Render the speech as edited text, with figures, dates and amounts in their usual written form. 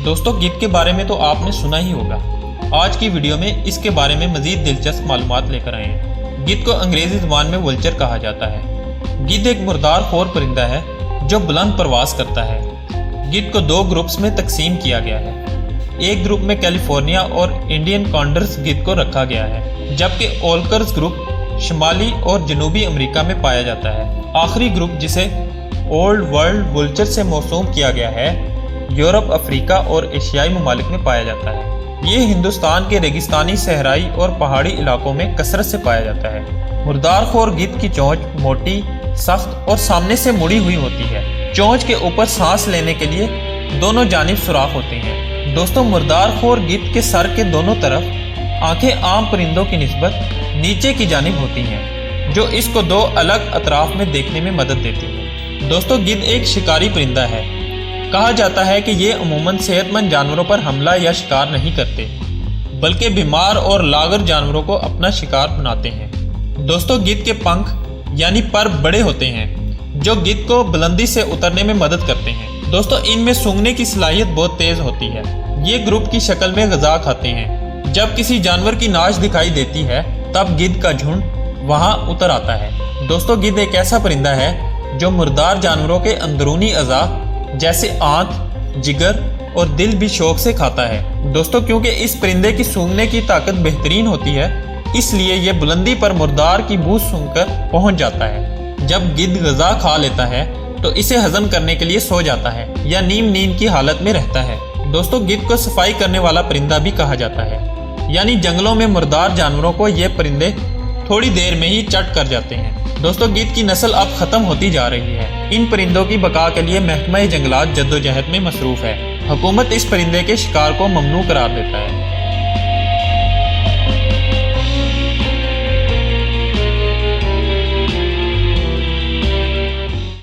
दोस्तों गिद्ध के बारे में तो आपने सुना ही होगा। आज की वीडियो में इसके बारे में मजीद दिलचस्प मालूमात लेकर आए हैं। गिद्ध को अंग्रेजी ज़ुबान में वल्चर कहा जाता है। गिद्ध एक मुर्दार खोर परिंदा है जो बुलंद परवास करता है। गिद्ध को दो ग्रुप्स में तकसीम किया गया है। एक ग्रुप में कैलिफोर्निया और इंडियन कॉन्डर्स गिद्ध को रखा गया है, जबकि ओल्कर्स ग्रुप शिमाली और जनूबी अमेरिका में पाया जाता है। आखिरी ग्रुप, जिसे ओल्ड वर्ल्ड वल्चर से मौसूम किया गया है, यूरोप, अफ्रीका और एशियाई ममालिक में पाया जाता है। ये हिंदुस्तान के रेगिस्तानी, सहराई और पहाड़ी इलाकों में कसरत से पाया जाता है। मुर्दार खोर गिद्ध की चोंच मोटी, सख्त और सामने से मुड़ी हुई होती है। चोंच के ऊपर सांस लेने के लिए दोनों जानिब सुराख होते हैं। दोस्तों, मुर्दार खोर गिद्ध के सर के दोनों तरफ आंखें आम परिंदों की निस्बत नीचे की जानिब होती हैं, जो इसको दो अलग अतराफ में देखने में मदद देती है। दोस्तों, गिद्ध एक शिकारी परिंदा है। कहा जाता है कि ये अमूमन सेहतमंद जानवरों पर हमला या शिकार नहीं करते, बल्कि बीमार और लागर जानवरों को अपना शिकार बनाते हैं। दोस्तों, गिद्ध के पंख यानी पर बड़े होते हैं, जो गिद्ध को बुलंदी से उतरने में मदद करते हैं। दोस्तों, इनमें सूंघने की सलाहियत बहुत तेज होती है। ये ग्रुप की शक्ल में ग़िज़ा खाते हैं। जब किसी जानवर की नाश दिखाई देती है, तब गिद्ध का झुंड वहां उतर आता है। दोस्तों, गिद्ध एक ऐसा परिंदा है जो मुर्दार जानवरों के अंदरूनी अज़ा जैसे आंत, जिगर और दिल भी शौक से खाता है। दोस्तों, क्योंकि इस परिंदे की सूंघने की ताकत बेहतरीन होती है, इसलिए ये बुलंदी पर मुर्दार की बू सूंघकर पहुंच जाता है। जब गिद्ध ग़िज़ा खा लेता है तो इसे हजम करने के लिए सो जाता है या नींद की हालत में रहता है। दोस्तों, गिद्ध को सफाई करने वाला परिंदा भी कहा जाता है, यानी जंगलों में मुर्दार जानवरों को ये परिंदे थोड़ी देर में ही चट कर जाते हैं। दोस्तों, गिद्ध की नस्ल अब खत्म होती जा रही है। इन परिंदों की बका के लिए महकमा जंगलात जद्दोजहद में मसरूफ़ है। हुकूमत इस परिंदे के शिकार को ममनू करार देता है।